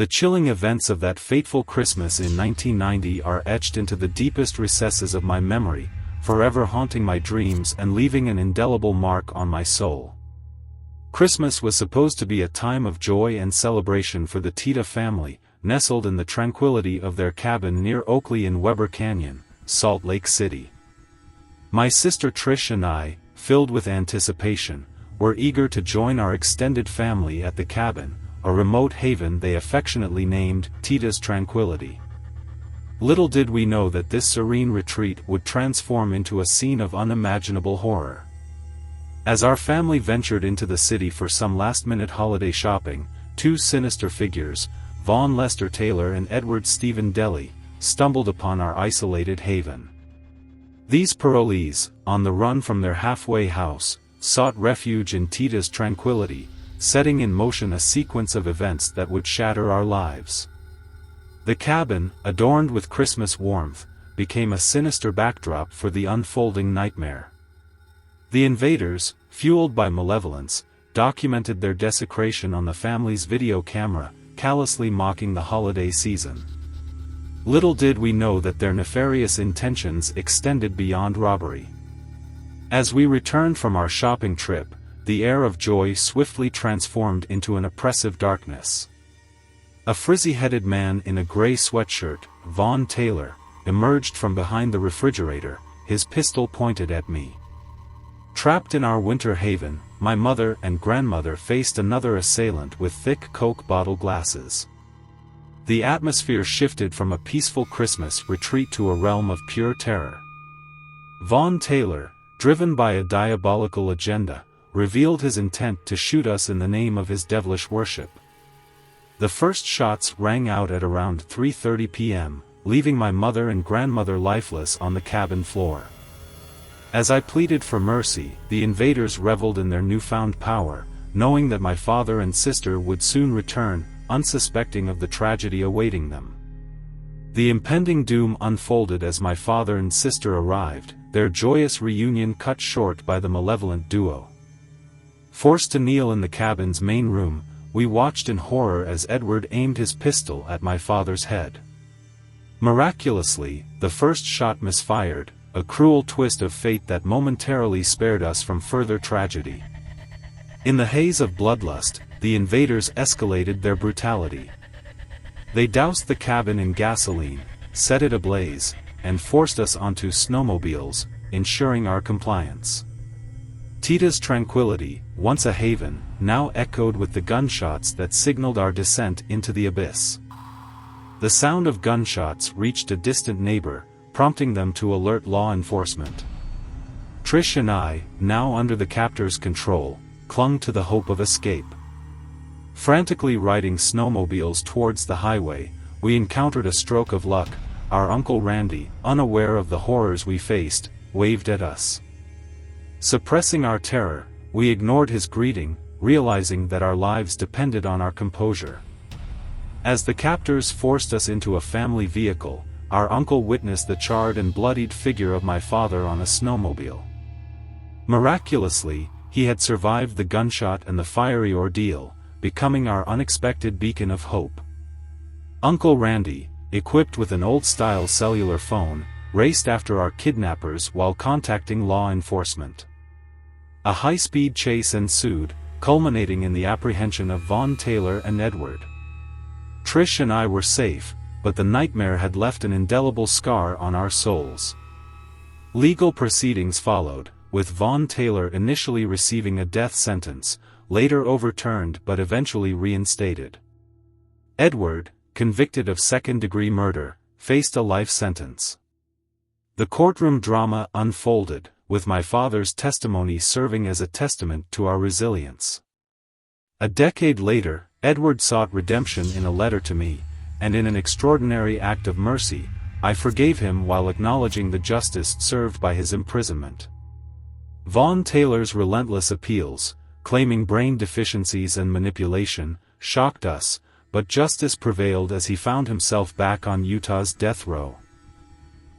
The chilling events of that fateful Christmas in 1990 are etched into the deepest recesses of my memory, forever haunting my dreams and leaving an indelible mark on my soul. Christmas was supposed to be a time of joy and celebration for the Tita family, nestled in the tranquility of their cabin near Oakley in Weber Canyon, Salt Lake City. My sister Trish and I, filled with anticipation, were eager to join our extended family at the cabin, a remote haven they affectionately named Tita's Tranquility. Little did we know that this serene retreat would transform into a scene of unimaginable horror. As our family ventured into the city for some last-minute holiday shopping, two sinister figures, Vaughn Lester Taylor and Edward Stephen Deli, stumbled upon our isolated haven. These parolees, on the run from their halfway house, sought refuge in Tita's Tranquility, setting in motion a sequence of events that would shatter our lives. The cabin, adorned with Christmas warmth, became a sinister backdrop for the unfolding nightmare. The invaders, fueled by malevolence, documented their desecration on the family's video camera, callously mocking the holiday season. Little did we know that their nefarious intentions extended beyond robbery. As we returned from our shopping trip, the air of joy swiftly transformed into an oppressive darkness. A frizzy-headed man in a gray sweatshirt, Vaughn Taylor, emerged from behind the refrigerator, his pistol pointed at me. Trapped in our winter haven, my mother and grandmother faced another assailant with thick Coke bottle glasses. The atmosphere shifted from a peaceful Christmas retreat to a realm of pure terror. Vaughn Taylor, driven by a diabolical agenda, revealed his intent to shoot us in the name of his devilish worship. The first shots rang out at around 3:30 p.m., leaving my mother and grandmother lifeless on the cabin floor. As I pleaded for mercy, the invaders reveled in their newfound power, knowing that my father and sister would soon return, unsuspecting of the tragedy awaiting them. The impending doom unfolded as my father and sister arrived, their joyous reunion cut short by the malevolent duo. Forced to kneel in the cabin's main room, we watched in horror as Edward aimed his pistol at my father's head. Miraculously, the first shot misfired, a cruel twist of fate that momentarily spared us from further tragedy. In the haze of bloodlust, the invaders escalated their brutality. They doused the cabin in gasoline, set it ablaze, and forced us onto snowmobiles, ensuring our compliance. Tita's Tranquility, once a haven, now echoed with the gunshots that signaled our descent into the abyss. The sound of gunshots reached a distant neighbor, prompting them to alert law enforcement. Trish and I, now under the captor's control, clung to the hope of escape. Frantically riding snowmobiles towards the highway, we encountered a stroke of luck. Our Uncle Randy, unaware of the horrors we faced, waved at us. Suppressing our terror, we ignored his greeting, realizing that our lives depended on our composure. As the captors forced us into a family vehicle, our uncle witnessed the charred and bloodied figure of my father on a snowmobile. Miraculously, he had survived the gunshot and the fiery ordeal, becoming our unexpected beacon of hope. Uncle Randy, equipped with an old-style cellular phone, raced after our kidnappers while contacting law enforcement. A high-speed chase ensued, culminating in the apprehension of Vaughn Taylor and Edward. Trish and I were safe, but the nightmare had left an indelible scar on our souls. Legal proceedings followed, with Vaughn Taylor initially receiving a death sentence, later overturned but eventually reinstated. Edward, convicted of second-degree murder, faced a life sentence. The courtroom drama unfolded, with my father's testimony serving as a testament to our resilience. A decade later, Edward sought redemption in a letter to me, and in an extraordinary act of mercy, I forgave him while acknowledging the justice served by his imprisonment. Vaughn Taylor's relentless appeals, claiming brain deficiencies and manipulation, shocked us, but justice prevailed as he found himself back on Utah's death row.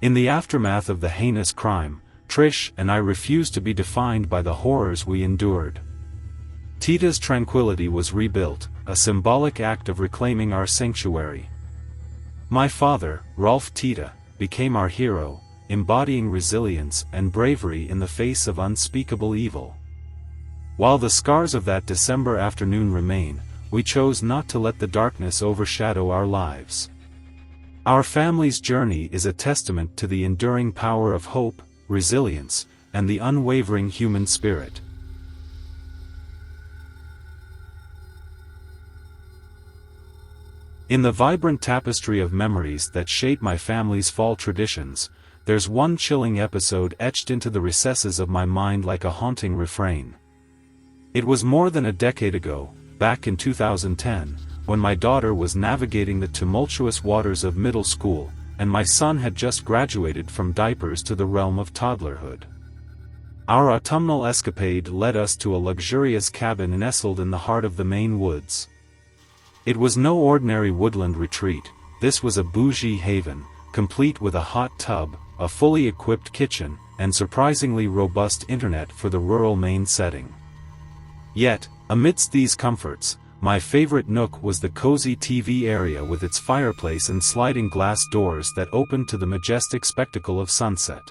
In the aftermath of the heinous crime, Trish and I refused to be defined by the horrors we endured. Tita's Tranquility was rebuilt, a symbolic act of reclaiming our sanctuary. My father, Rolf Tita, became our hero, embodying resilience and bravery in the face of unspeakable evil. While the scars of that December afternoon remain, we chose not to let the darkness overshadow our lives. Our family's journey is a testament to the enduring power of hope, resilience, and the unwavering human spirit. In the vibrant tapestry of memories that shape my family's fall traditions, there's one chilling episode etched into the recesses of my mind like a haunting refrain. It was more than a decade ago, back in 2010, when my daughter was navigating the tumultuous waters of middle school, and my son had just graduated from diapers to the realm of toddlerhood. Our autumnal escapade led us to a luxurious cabin nestled in the heart of the Maine woods. It was no ordinary woodland retreat, this was a bougie haven, complete with a hot tub, a fully equipped kitchen, and surprisingly robust internet for the rural Maine setting. Yet, amidst these comforts, my favorite nook was the cozy TV area with its fireplace and sliding glass doors that opened to the majestic spectacle of sunset.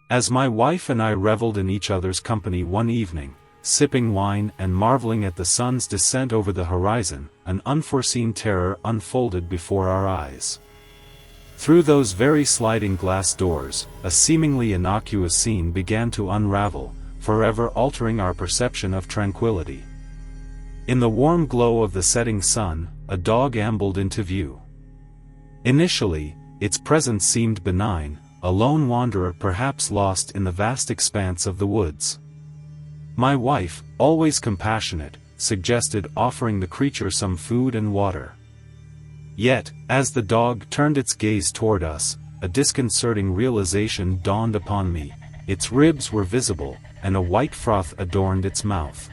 As my wife and I reveled in each other's company one evening, sipping wine and marveling at the sun's descent over the horizon, an unforeseen terror unfolded before our eyes. Through those very sliding glass doors, a seemingly innocuous scene began to unravel, forever altering our perception of tranquility. In the warm glow of the setting sun, a dog ambled into view. Initially, its presence seemed benign, a lone wanderer perhaps lost in the vast expanse of the woods. My wife, always compassionate, suggested offering the creature some food and water. Yet, as the dog turned its gaze toward us, a disconcerting realization dawned upon me. Its ribs were visible, and a white froth adorned its mouth.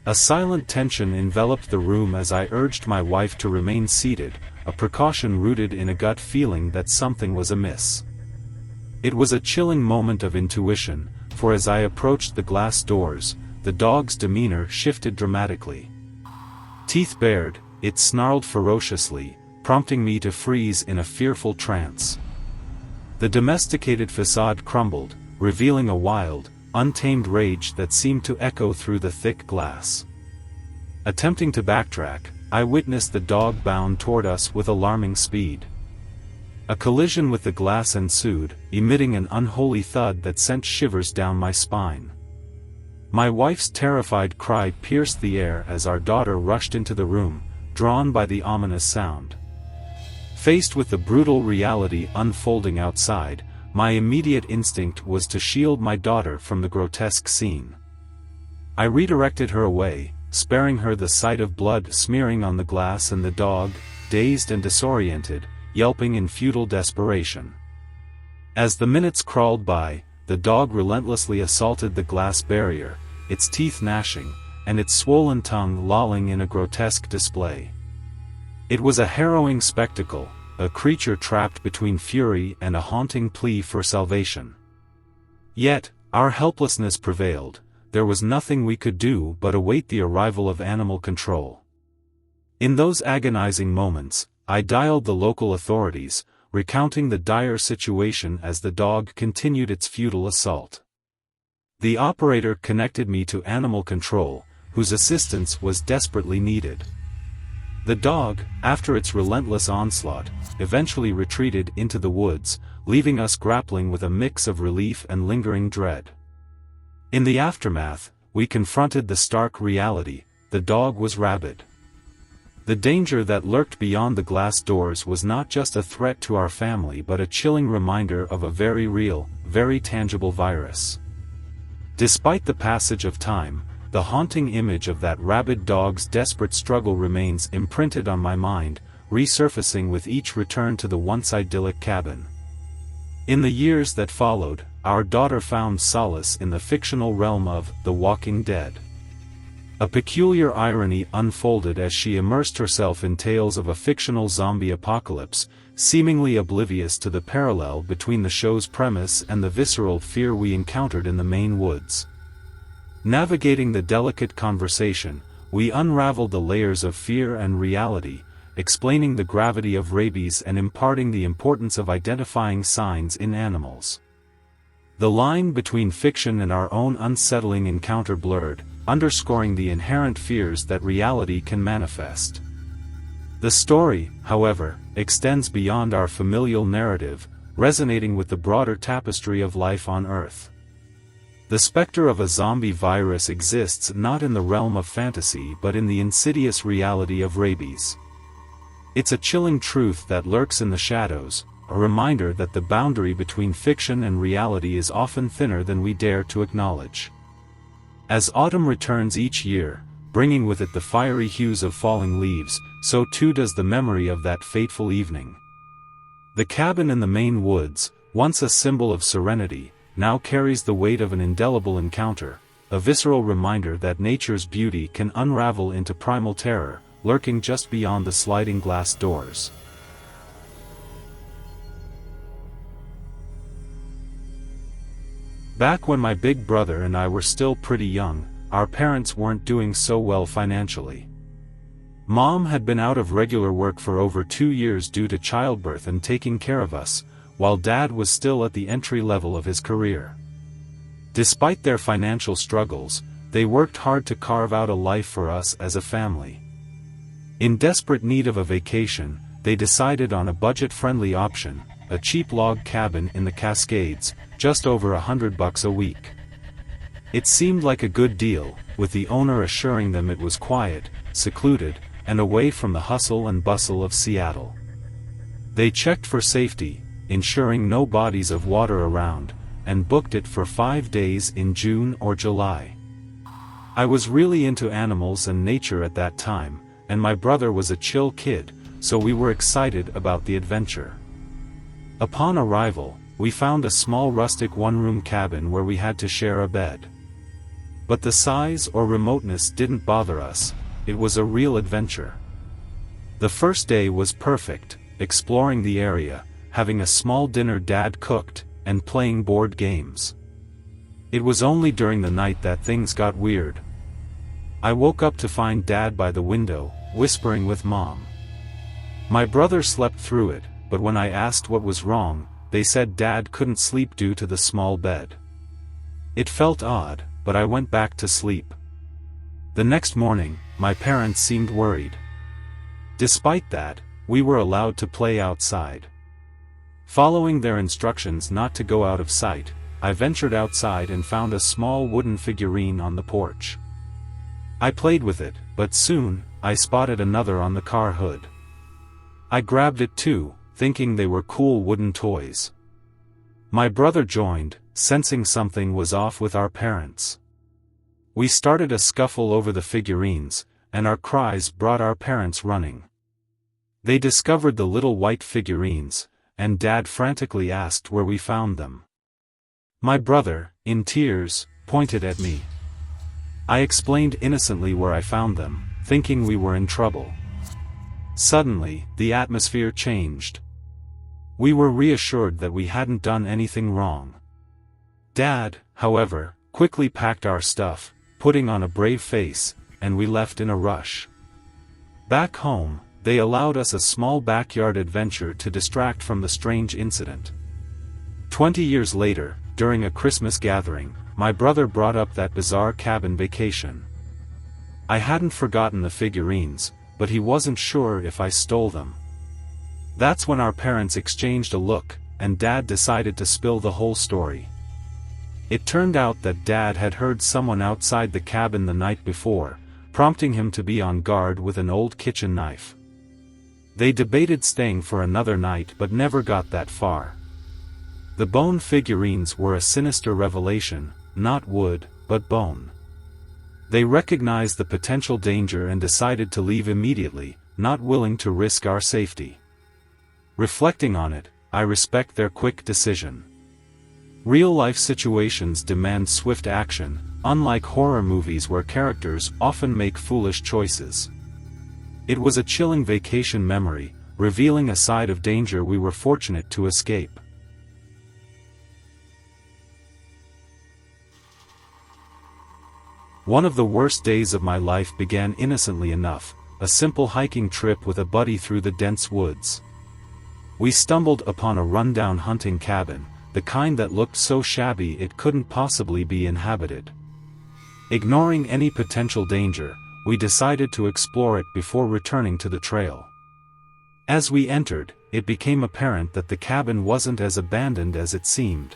A silent tension enveloped the room as I urged my wife to remain seated, a precaution rooted in a gut feeling that something was amiss. It was a chilling moment of intuition, for as I approached the glass doors, the dog's demeanor shifted dramatically. Teeth bared, it snarled ferociously, prompting me to freeze in a fearful trance. The domesticated facade crumbled, revealing a wild, untamed rage that seemed to echo through the thick glass. Attempting to backtrack, I witnessed the dog bound toward us with alarming speed. A collision with the glass ensued, emitting an unholy thud that sent shivers down my spine. My wife's terrified cry pierced the air as our daughter rushed into the room, drawn by the ominous sound. Faced with the brutal reality unfolding outside, my immediate instinct was to shield my daughter from the grotesque scene. I redirected her away, sparing her the sight of blood smearing on the glass and the dog, dazed and disoriented, yelping in futile desperation. As the minutes crawled by, the dog relentlessly assaulted the glass barrier, its teeth gnashing, and its swollen tongue lolling in a grotesque display. It was a harrowing spectacle, a creature trapped between fury and a haunting plea for salvation. Yet, our helplessness prevailed, there was nothing we could do but await the arrival of animal control. In those agonizing moments, I dialed the local authorities, recounting the dire situation as the dog continued its futile assault. The operator connected me to animal control, whose assistance was desperately needed. The dog, after its relentless onslaught, eventually retreated into the woods, leaving us grappling with a mix of relief and lingering dread. In the aftermath, we confronted the stark reality: the dog was rabid. The danger that lurked beyond the glass doors was not just a threat to our family but a chilling reminder of a very real, very tangible virus. Despite the passage of time, the haunting image of that rabid dog's desperate struggle remains imprinted on my mind, resurfacing with each return to the once idyllic cabin. In the years that followed, our daughter found solace in the fictional realm of The Walking Dead. A peculiar irony unfolded as she immersed herself in tales of a fictional zombie apocalypse, seemingly oblivious to the parallel between the show's premise and the visceral fear we encountered in the Maine woods. Navigating the delicate conversation, we unraveled the layers of fear and reality, explaining the gravity of rabies and imparting the importance of identifying signs in animals. The line between fiction and our own unsettling encounter blurred, underscoring the inherent fears that reality can manifest. The story, however, extends beyond our familial narrative, resonating with the broader tapestry of life on Earth. The specter of a zombie virus exists not in the realm of fantasy but in the insidious reality of rabies. It's a chilling truth that lurks in the shadows, a reminder that the boundary between fiction and reality is often thinner than we dare to acknowledge. As autumn returns each year, bringing with it the fiery hues of falling leaves, so too does the memory of that fateful evening. The cabin in the Maine woods, once a symbol of serenity, now carries the weight of an indelible encounter, a visceral reminder that nature's beauty can unravel into primal terror, lurking just beyond the sliding glass doors. Back when my big brother and I were still pretty young, our parents weren't doing so well financially. Mom had been out of regular work for over 2 years due to childbirth and taking care of us, while Dad was still at the entry level of his career. Despite their financial struggles, they worked hard to carve out a life for us as a family. In desperate need of a vacation, they decided on a budget-friendly option, a cheap log cabin in the Cascades, just over $100 a week. It seemed like a good deal, with the owner assuring them it was quiet, secluded, and away from the hustle and bustle of Seattle. They checked for safety, ensuring no bodies of water around, and booked it for 5 days in June or July. I was really into animals and nature at that time, and my brother was a chill kid, so we were excited about the adventure. Upon arrival, we found a small rustic one-room cabin where we had to share a bed. But the size or remoteness didn't bother us, it was a real adventure. The first day was perfect, exploring the area, having a small dinner Dad cooked, and playing board games. It was only during the night that things got weird. I woke up to find Dad by the window, whispering with Mom. My brother slept through it, but when I asked what was wrong, they said Dad couldn't sleep due to the small bed. It felt odd, but I went back to sleep. The next morning, my parents seemed worried. Despite that, we were allowed to play outside. Following their instructions not to go out of sight, I ventured outside and found a small wooden figurine on the porch. I played with it, but soon, I spotted another on the car hood. I grabbed it too, thinking they were cool wooden toys. My brother joined, sensing something was off with our parents. We started a scuffle over the figurines, and our cries brought our parents running. They discovered the little white figurines, and Dad frantically asked where we found them. My brother, in tears, pointed at me. I explained innocently where I found them, thinking we were in trouble. Suddenly, the atmosphere changed. We were reassured that we hadn't done anything wrong. Dad, however, quickly packed our stuff, putting on a brave face, and we left in a rush. Back home, they allowed us a small backyard adventure to distract from the strange incident. 20 years later, during a Christmas gathering, my brother brought up that bizarre cabin vacation. I hadn't forgotten the figurines, but he wasn't sure if I stole them. That's when our parents exchanged a look, and Dad decided to spill the whole story. It turned out that Dad had heard someone outside the cabin the night before, prompting him to be on guard with an old kitchen knife. They debated staying for another night but never got that far. The bone figurines were a sinister revelation, not wood, but bone. They recognized the potential danger and decided to leave immediately, not willing to risk our safety. Reflecting on it, I respect their quick decision. Real-life situations demand swift action, unlike horror movies where characters often make foolish choices. It was a chilling vacation memory, revealing a side of danger we were fortunate to escape. One of the worst days of my life began innocently enough, a simple hiking trip with a buddy through the dense woods. We stumbled upon a rundown hunting cabin, the kind that looked so shabby it couldn't possibly be inhabited. Ignoring any potential danger, we decided to explore it before returning to the trail. As we entered, it became apparent that the cabin wasn't as abandoned as it seemed.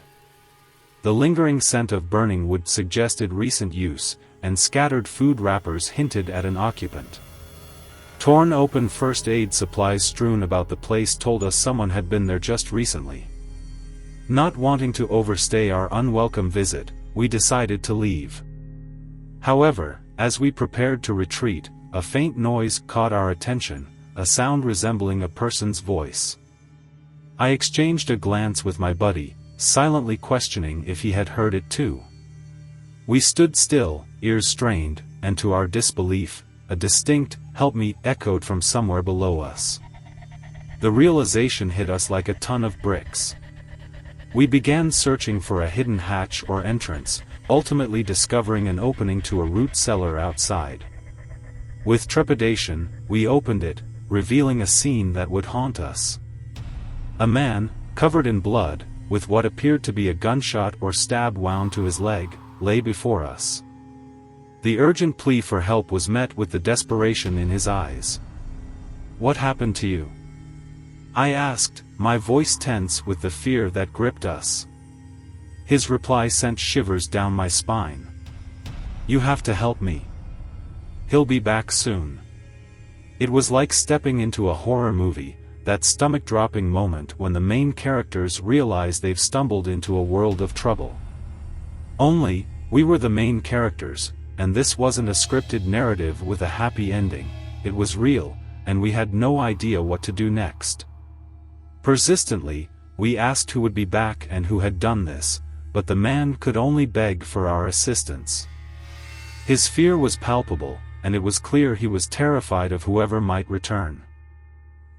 The lingering scent of burning wood suggested recent use, and scattered food wrappers hinted at an occupant. Torn open first aid supplies strewn about the place told us someone had been there just recently. Not wanting to overstay our unwelcome visit, we decided to leave. However, as we prepared to retreat, a faint noise caught our attention, a sound resembling a person's voice. I exchanged a glance with my buddy, silently questioning if he had heard it too. We stood still, ears strained, and to our disbelief, a distinct "help me" echoed from somewhere below us. The realization hit us like a ton of bricks. We began searching for a hidden hatch or entrance, ultimately discovering an opening to a root cellar outside. With trepidation, we opened it, revealing a scene that would haunt us. A man, covered in blood, with what appeared to be a gunshot or stab wound to his leg, lay before us. The urgent plea for help was met with the desperation in his eyes. "What happened to you?" I asked, my voice tense with the fear that gripped us. His reply sent shivers down my spine. "You have to help me. He'll be back soon." It was like stepping into a horror movie, that stomach-dropping moment when the main characters realize they've stumbled into a world of trouble. Only, we were the main characters, and this wasn't a scripted narrative with a happy ending. It was real, and we had no idea what to do next. Persistently, we asked who would be back and who had done this, but the man could only beg for our assistance. His fear was palpable, and it was clear he was terrified of whoever might return.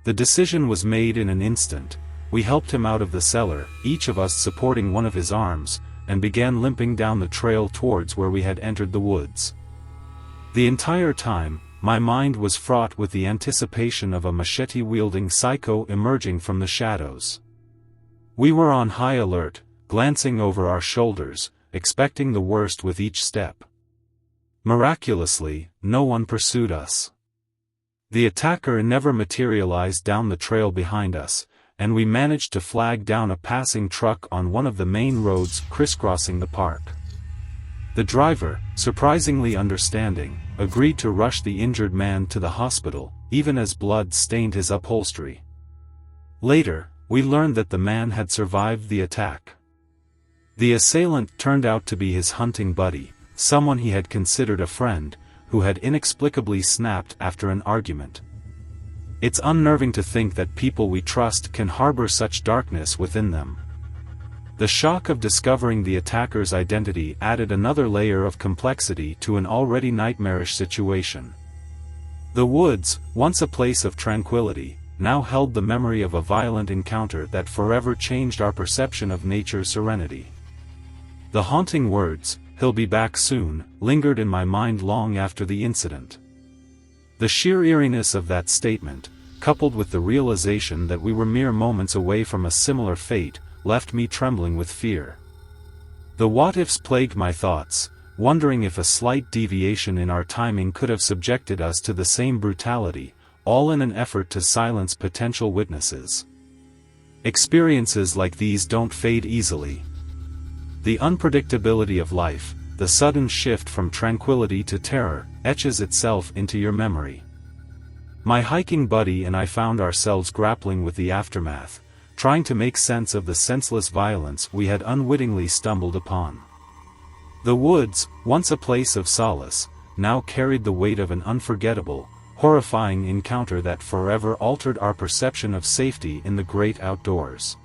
The decision was made in an instant. We helped him out of the cellar, each of us supporting one of his arms, and began limping down the trail towards where we had entered the woods. The entire time, my mind was fraught with the anticipation of a machete-wielding psycho emerging from the shadows. We were on high alert, glancing over our shoulders, expecting the worst with each step. Miraculously, no one pursued us. The attacker never materialized down the trail behind us, and we managed to flag down a passing truck on one of the main roads crisscrossing the park. The driver, surprisingly understanding, agreed to rush the injured man to the hospital, even as blood stained his upholstery. Later, we learned that the man had survived the attack. The assailant turned out to be his hunting buddy, someone he had considered a friend, who had inexplicably snapped after an argument. It's unnerving to think that people we trust can harbor such darkness within them. The shock of discovering the attacker's identity added another layer of complexity to an already nightmarish situation. The woods, once a place of tranquility, now held the memory of a violent encounter that forever changed our perception of nature's serenity. The haunting words, "He'll be back soon," lingered in my mind long after the incident. The sheer eeriness of that statement, coupled with the realization that we were mere moments away from a similar fate, left me trembling with fear. The what-ifs plagued my thoughts, wondering if a slight deviation in our timing could have subjected us to the same brutality, all in an effort to silence potential witnesses. Experiences like these don't fade easily. The unpredictability of life, the sudden shift from tranquility to terror, etches itself into your memory. My hiking buddy and I found ourselves grappling with the aftermath, trying to make sense of the senseless violence we had unwittingly stumbled upon. The woods, once a place of solace, now carried the weight of an unforgettable, horrifying encounter that forever altered our perception of safety in the great outdoors.